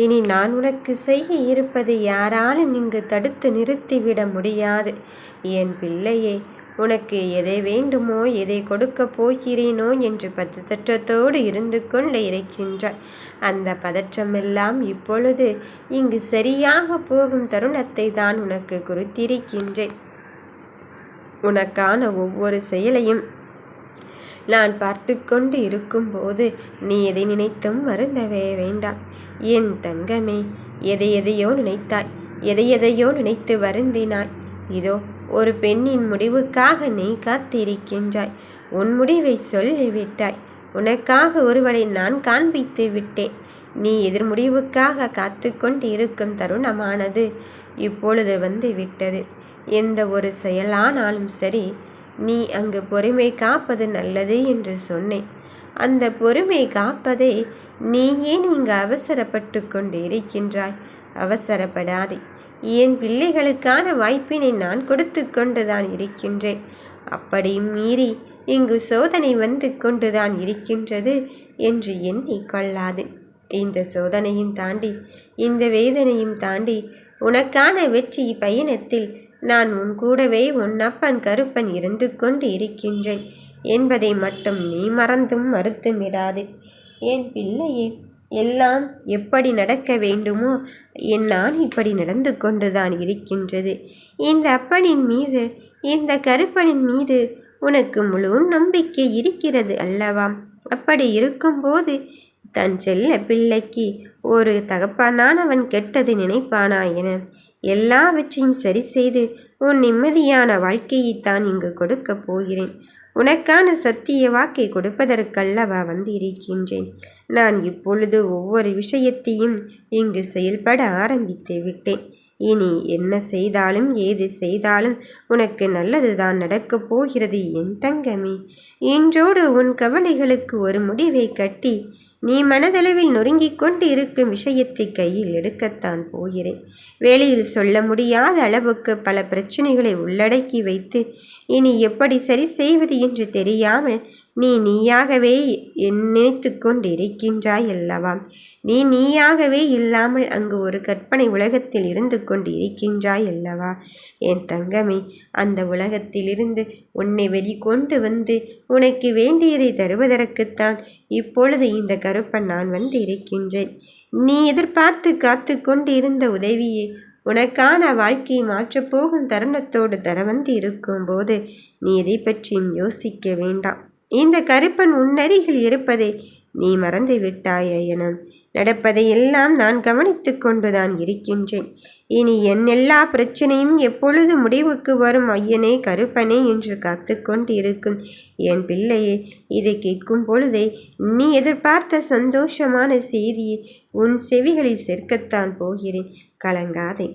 இனி நான் உனக்கு செய்ய இருப்பதை யாராலும் இங்கு தடுத்து நிறுத்திவிட முடியாது. என் பிள்ளையே, உனக்கு எதை வேண்டுமோ, எதை கொடுக்கப் போகிறேனோ என்று பதற்றத்தோடு இருந்து கொண்டு இருக்கின்றாய். அந்த பதற்றமெல்லாம் இப்பொழுது இங்கு சரியாக போகும் தருணத்தை தான் உனக்கு குறித்திருக்கின்றேன். உனக்கான ஒவ்வொரு செயலையும் நான் பார்த்து கொண்டு இருக்கும்போது நீ எதை நினைத்தும் வருந்தவே வேண்டாம். என் தங்கமே, எதையோ நினைத்தாய், எதையோ நினைத்து வருந்தினாய். இதோ ஒரு பெண்ணின் முடிவுக்காக நீ காத்திருக்கின்றாய். உன் முடிவை சொல்லிவிட்டாய். உனக்காக ஒருவரை நான் காண்பித்து விட்டேன். நீ எதிர் முடிவுக்காக காத்து கொண்டு இருக்கும் தருணமானது இப்பொழுது வந்து விட்டது. எந்த ஒரு செயலானாலும் சரி, நீ அங்கு பொறுமை காப்பது நல்லது என்று சொன்னேன். அந்த பொறுமை காப்பதை நீ ஏன் இங்கு அவசரப்பட்டு கொண்டு இருக்கின்றாய்? அவசரப்படாதே. என் பிள்ளைகளுக்கான வாய்ப்பினை நான் கொடுத்து கொண்டுதான் இருக்கின்றேன். அப்படியும் மீறி இங்கு சோதனை வந்து கொண்டுதான் இருக்கின்றது என்று எண்ணிக்கொள்ளாது. இந்த சோதனையும் தாண்டி, இந்த வேதனையும் தாண்டி உனக்கான வெற்றி பயணத்தில் நான் உன் கூடவே உன் அப்பன் கருப்பன் இருந்து கொண்டு இருக்கின்றேன் என்பதை மட்டும் நீ மறந்தும் மறுத்துவிடாது. என் பிள்ளையே, எல்லாம் எப்படி நடக்க வேண்டுமோ நான் இப்படி நடந்து கொண்டுதான் இருக்கின்றது. இந்த அப்பனின் மீது, இந்த கருப்பனின் மீது உனக்கு முழு நம்பிக்கை இருக்கிறது அல்லவா? அப்படி இருக்கும்போது தன் செல்ல பிள்ளைக்கு ஒரு தகப்பனானவன் கெட்டது நினைப்பானா என எல்லாவற்றையும் சரி செய்து உன் நிம்மதியான வாழ்க்கையைத்தான் இங்கு கொடுக்கப் போகிறேன். உனக்கான சத்திய வாக்கை கொடுப்பதற்கல்லவா வந்து இருக்கின்றேன். நான் இப்பொழுது ஒவ்வொரு விஷயத்தையும் இங்கு செயல்பட ஆரம்பித்து விட்டேன். இனி என்ன செய்தாலும் ஏது செய்தாலும் உனக்கு நல்லதுதான் நடக்கப் போகிறது என் தங்கமே. இன்றோடு உன் கவலைகளுக்கு ஒரு முடிவை கட்டி நீ மனதளவில் நொறுங்கிக் கொண்டு இருக்கும் விஷயத்தை கையில் எடுக்கத்தான் போகிறேன். வேலையில் சொல்ல முடியாத அளவுக்கு பல பிரச்சனைகளை உள்ளடக்கி வைத்து இனி எப்படி சரி செய்வது என்று தெரியாமல் நீயாகவே நினைத்து கொண்டு இருக்கின்றாய் அல்லவா? நீயாகவே இல்லாமல் அங்கு ஒரு கற்பனை உலகத்தில் இருந்து கொண்டு இருக்கின்றாய் அல்லவா? என் தங்கமே, அந்த உலகத்திலிருந்து உன்னை வெளிக்கொண்டு வந்து உனக்கு வேண்டியதை தருவதற்குத்தான் இப்பொழுது இந்த கருப்பன் நான் வந்து இருக்கின்றேன். நீ எதிர்பார்த்து காத்து கொண்டு இருந்த உதவியை உனக்கான வாழ்க்கையை மாற்றப்போகும் தருணத்தோடு தர வந்து இருக்கும்போது நீ எதை பற்றியும் யோசிக்க வேண்டாம். இந்த கருப்பன் உன்னருகில் இருப்பதை நீ மறந்து விட்டாய் என நடப்பதை எல்லாம் நான் கவனித்து கொண்டுதான் இருக்கின்றேன். இனி என் எல்லா பிரச்சனையும் எப்பொழுது முடிவுக்கு வரும் ஐயனே கருப்பனே என்று காத்து கொண்டு இருக்கும் என் பிள்ளையே, இதை கேட்கும் பொழுதே நீ எதிர்பார்த்த சந்தோஷமான செய்தியை உன் செவிகளில் சேர்க்கத்தான் போகிறேன். கலங்காதே.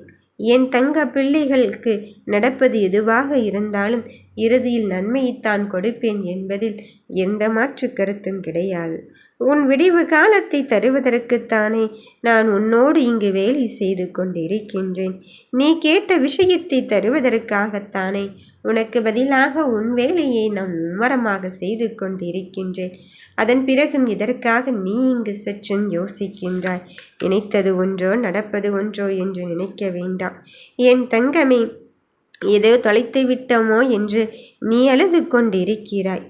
என் தங்க பிள்ளைகளுக்கு நடப்பது எதுவாக இருந்தாலும் இறுதியில் நன்மையைத்தான் கொடுப்பேன் என்பதில் எந்த மாற்று கருத்தும் கிடையாது. உன் விடிவு காலத்தை தருவதற்குத்தானே நான் உன்னோடு இங்கு வேலை செய்து கொண்டிருக்கின்றேன். நீ கேட்ட விஷயத்தை தருவதற்காகத்தானே உனக்கு பதிலாக உன் வேலையை நான் மும்மரமாக செய்து கொண்டிருக்கின்றேன். அதன் பிறகும் இதற்காக நீ இங்கு சற்றும் யோசிக்கின்றாய். நினைத்தது ஒன்றோ நடப்பது ஒன்றோ என்று நினைக்க வேண்டாம் என் தங்கமே. ஏதோ தொலைத்து விட்டோமோ என்று நீ அழுது கொண்டிருக்கிறாய்.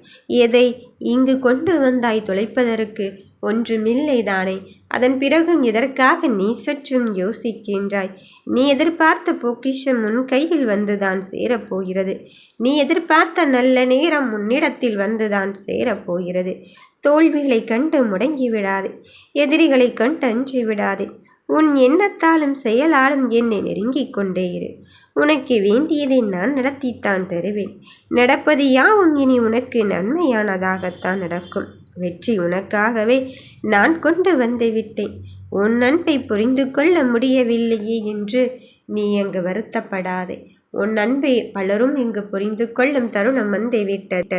எதை இங்கு கொண்டு வந்தாய் தொலைப்பதற்கு? ஒன்றுமில்லைதானே. அதன் பிறகும் எதற்காக நீ சற்றும் யோசிக்கின்றாய்? நீ எதிர்பார்த்த பொக்கிஷம் உன் கையில் வந்துதான் சேரப்போகிறது. நீ எதிர்பார்த்த நல்ல நேரம் உன்னிடத்தில் வந்துதான் சேரப்போகிறது. தோல்விகளை கண்டு முடங்கி விடாதே. எதிரிகளை கண்டு அஞ்சி விடாதே. உன் எண்ணத்தாலும் செயலாலும் என்னை நெருங்கிக் கொண்டே இரு. உனக்கு வேண்டியதை நான் நடத்தித்தான் தருவேன். நடப்பது யாவும் இனி உனக்கு நன்மையானதாகத்தான் நடக்கும். வெற்றி உனக்காகவே நான் கொண்டு வந்து விட்டேன். உன் அன்பை புரிந்து கொள்ள முடியவில்லையே என்று நீ அங்கு வருத்தப்படாதே. உன் அன்பை பலரும் இங்கு புரிந்து கொள்ளும் தருணம் வந்து விட்டது.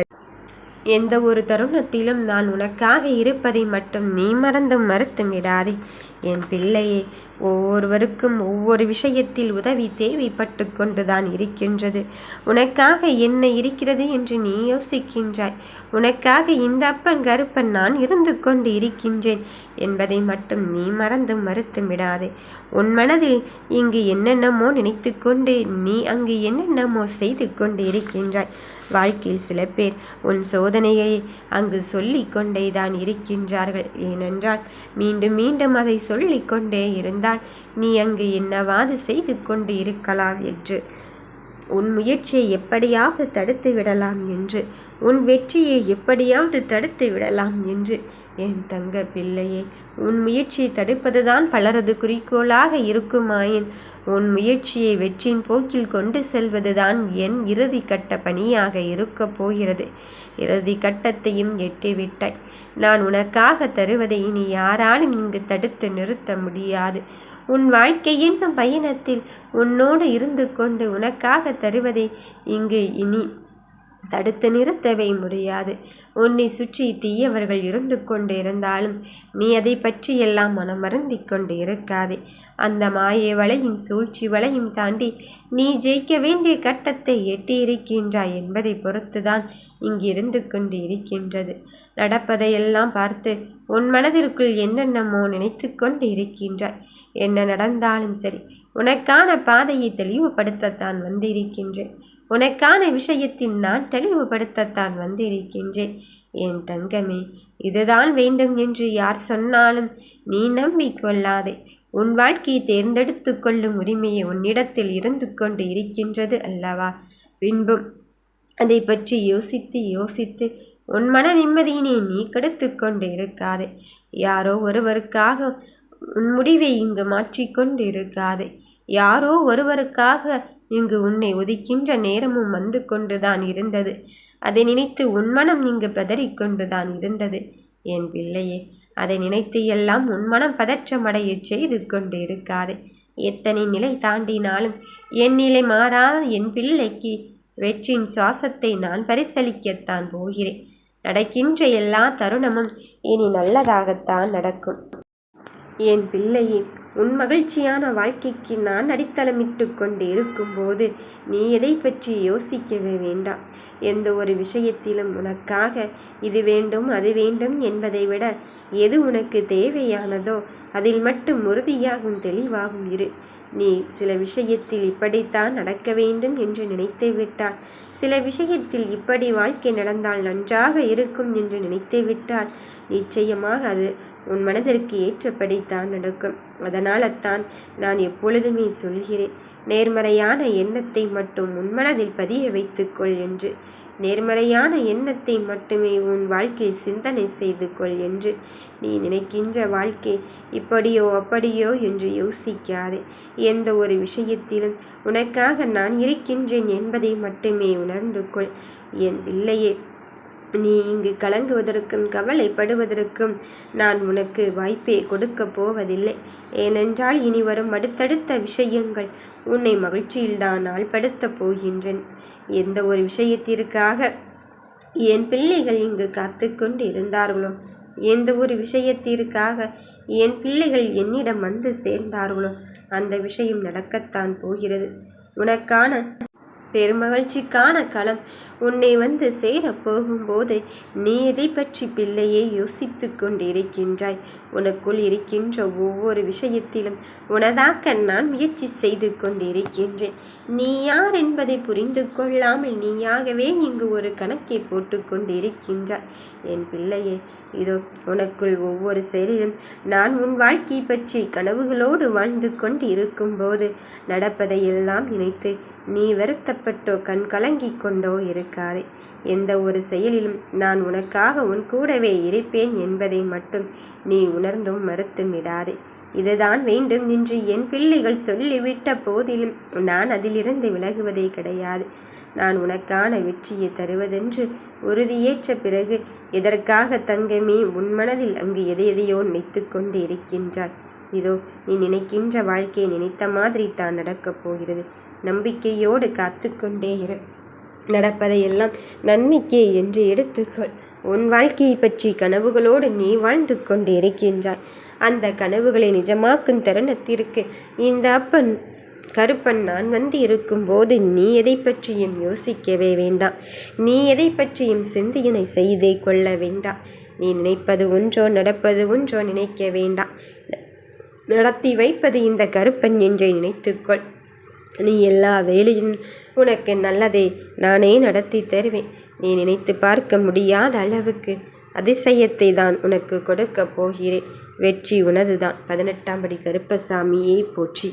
எந்த ஒரு தருணத்திலும் நான் உனக்காக இருப்பதை மட்டும் நீ மறந்தும் மறுத்தும் விடாதே. என் பிள்ளையே, ஒவ்வொருவருக்கும் ஒவ்வொரு விஷயத்தில் உதவி தேவைப்பட்டு கொண்டுதான் இருக்கின்றது. உனக்காக என்ன இருக்கிறது என்று நீ யோசிக்கின்றாய். உனக்காக இந்த அப்பன் கருப்பன் நான் இருந்து கொண்டு இருக்கின்றேன் என்பதை மட்டும் நீ மறுத்து விடாதே. உன் மனதில் இங்கு என்னென்னமோ நினைத்து கொண்டு நீ அங்கு என்னென்னமோ செய்து கொண்டு இருக்கின்றாய். வாழ்க்கையில் சில பேர் உன் சோதனையை அங்கு சொல்லிக் கொண்டேதான் இருக்கின்றார்கள். ஏனென்றால் மீண்டும் மீண்டும் அதை சொல்லிக்கொண்டே இருந்தால் நீ அங்கு என்னவாது செய்து கொண்டு இருக்கலாம் என்று, உன் முயற்சியை எப்படியாவது தடுத்து விடலாம் என்று, உன் வெற்றியை எப்படியாவது தடுத்து விடலாம் என்று. என் தங்க பிள்ளையே, உன் முயற்சியை தடுப்பதுதான் பலரது குறிக்கோளாக இருக்குமாயின் உன் முயற்சியை வெற்றியின் போக்கில் கொண்டு செல்வதுதான் என் இறுதி கட்ட பணியாக இருக்கப் போகிறது. இறுதி கட்டத்தையும் எட்டிவிட்டாய். நான் உனக்காக தருவதை இனி யாராலும் இங்கு தடுத்து நிறுத்த முடியாது. உன் வாழ்க்கை என்னும் பயணத்தில் உன்னோடு இருந்து கொண்டு உனக்காக தருவதை இங்கு இனி தடுத்து நிறுத்தவே முடியாது. உன்னை சுற்றி தீயவர்கள் இருந்து கொண்டு இருந்தாலும் நீ அதை பற்றியெல்லாம் மனமருந்தி கொண்டு இருக்காதே. அந்த மாயை வலையும் சூழ்ச்சி வலையும் தாண்டி நீ ஜெயிக்க வேண்டிய கட்டத்தை எட்டியிருக்கின்றாய் என்பதை பொறுத்துதான் இங்கிருந்து கொண்டு இருக்கின்றது. நடப்பதையெல்லாம் பார்த்து உன் மனதிற்குள் என்னென்னமோ நினைத்து கொண்டு இருக்கின்றாய். என்ன நடந்தாலும் சரி, உனக்கான பாதையை தெளிவுபடுத்தத்தான் வந்திருக்கின்றேன். உனக்கான விஷயத்தில் நான் தெளிவுபடுத்தத்தான் வந்திருக்கின்றேன். என் தங்கமே, இதுதான் வேண்டும் என்று யார் சொன்னாலும் நீ நம்பிக்கொள்ளாதே. உன் வாழ்க்கையை தேர்ந்தெடுத்து கொள்ளும் உரிமையை உன்னிடத்தில் இருந்து கொண்டு இருக்கின்றது அல்லவா? பின்பும் அதை பற்றி யோசித்து யோசித்து உன் மன நிம்மதியினை நீ கெடுத்து கொண்டு இருக்காதே. யாரோ ஒருவருக்காக உன் முடிவை இங்கு மாற்றிக்கொண்டு இருக்காதே. யாரோ ஒருவருக்காக இங்கு உன்னை ஒதுக்கின்ற நேரமும் வந்து கொண்டுதான் இருந்தது. அதை நினைத்து உன் மனம் இங்கு பதறிக்கொண்டுதான் இருந்தது. என் பிள்ளையே, அதை நினைத்து எல்லாம் உன் மனம் பதற்றமடைய செய்து கொண்டு இருக்காதே. எத்தனை நிலை தாண்டினாலும் என் நிலை மாறாத என் பிள்ளைக்கு வெற்றியின் சுவாசத்தை நான் பரிசளிக்கத்தான் போகிறேன். நடக்கின்ற எல்லா தருணமும் இனி நல்லதாகத்தான் நடக்கும். என் பிள்ளையே, உன் மகிழ்ச்சியான வாழ்க்கைக்கு நான் அடித்தளமிட்டு கொண்டு இருக்கும்போது நீ எதை பற்றி யோசிக்கவே வேண்டாம். எந்த ஒரு விஷயத்திலும் உனக்காக இது வேண்டும் அது வேண்டும் என்பதை விட எது உனக்கு தேவையானதோ அதில் மட்டும் உறுதியாகவும் தெளிவாகவும் இரு. நீ சில விஷயத்தில் இப்படித்தான் நடக்க வேண்டும் என்று நினைத்து விட்டால், சில விஷயத்தில் இப்படி வாழ்க்கை நடந்தால் நன்றாக இருக்கும் என்று நினைத்து விட்டால் நிச்சயமாக அது உன் மனதிற்கு ஏற்றபடித்தான் நடக்கும். அதனால்தான் நான் எப்பொழுதுமே சொல்கிறேன், நேர்மறையான எண்ணத்தை மட்டும் உன் மனதில் பதிய வைத்துக்கொள் என்று. நேர்மறையான எண்ணத்தை மட்டுமே உன் வாழ்க்கை சிந்தனை செய்து கொள் என்று. நீ நினைக்கின்ற வாழ்க்கை இப்படியோ அப்படியோ என்று யோசிக்காதே. எந்த ஒரு விஷயத்திலும் உனக்காக நான் இருக்கின்றேன் என்பதை மட்டுமே உணர்ந்து கொள். என் பிள்ளையே, நீ இங்கு கலங்குவதற்கும் கவலைப்படுவதற்கும் நான் உனக்கு வாய்ப்பே கொடுக்கப் போவதில்லை. ஏனென்றால் இனி வரும் அடுத்தடுத்த விஷயங்கள் உன்னை மகிழ்ச்சியில்தான் ஆழ்படுத்தப் போகின்றேன். எந்த ஒரு விஷயத்திற்காக என் பிள்ளைகள் இங்கு காத்து கொண்டு இருந்தார்களோ, எந்த ஒரு விஷயத்திற்காக என் பிள்ளைகள் என்னிடம் வந்து சேர்ந்தார்களோ அந்த விஷயம் நடக்கத்தான் போகிறது. உனக்கான பெருமகிழ்ச்சிக்கான களம் உன்னை வந்து சேரப் போகும்போது நீ எதை பற்றி பிள்ளையை யோசித்து கொண்டிருக்கின்றாய்? உனக்குள் இருக்கின்ற ஒவ்வொரு விஷயத்திலும் உனதாக்க நான் முயற்சி செய்து கொண்டிருக்கின்றேன். நீ யார் என்பதை புரிந்து கொள்ளாமல் நீயாகவே இங்கு ஒரு கணக்கை போட்டு கொண்டிருக்கின்றாய். என் பிள்ளையே, இதோ உனக்குள் ஒவ்வொரு செயலிலும் நான் உன் வாழ்க்கை பற்றி கனவுகளோடு வாழ்ந்து கொண்டு இருக்கும்போது நடப்பதையெல்லாம் நினைத்து நீ வருத்தப்பட்டோ கண் கலங்கிக் கொண்டோ இருக்காதே. எந்த ஒரு செயலிலும் நான் உனக்காக உன் கூடவே இருப்பேன் என்பதை மட்டும் நீ உணர்ந்தும் மறுத்தும் விடாதே. இதுதான் வேண்டும் என்று என் பிள்ளைகள் சொல்லிவிட்ட போதிலும் நான் அதிலிருந்து விலகுவதே கிடையாது. நான் உனக்கான வெற்றியை தருவதென்று உறுதியேற்ற பிறகு எதற்காக தங்கமே உன் மனதில் அங்கு எதையோ நினைத்து கொண்டு இருக்கின்றாய்? இதோ நீ நினைக்கின்ற வாழ்க்கையை நினைத்த மாதிரி தான் நடக்கப் போகிறது. நம்பிக்கையோடு காத்து கொண்டே இரு. நடப்பதையெல்லாம் நன்மைக்கே என்று எடுத்துக்கொள். உன் வாழ்க்கையை பற்றி கனவுகளோடு நீ வாழ்ந்து கொண்டு இருக்கின்றாய். அந்த கனவுகளை நிஜமாக்கும் தருணத்திற்கு இந்த அப்பன் கருப்பன் நான் வந்து இருக்கும்போது நீ எதை பற்றியும் யோசிக்கவே வேண்டாம். நீ எதை பற்றியும் சிந்தனை செய்தே கொள்ள வேண்டாம். நீ நினைப்பது ஒன்றோ நடப்பது ஒன்றோ நினைக்க வேண்டாம். நடத்தி வைப்பது இந்த கருப்பன் என்றே நினைத்துக்கொள். நீ எல்லா வேலையும் உனக்கு நல்லதே நானே நடத்தி தருவேன். நீ நினைத்து பார்க்க முடியாத அளவுக்கு அதிசயத்தை தான் உனக்கு கொடுக்க போகிறேன். வெற்றி உனதுதான். 18ஆம் படி கருப்பசாமியே போற்றி.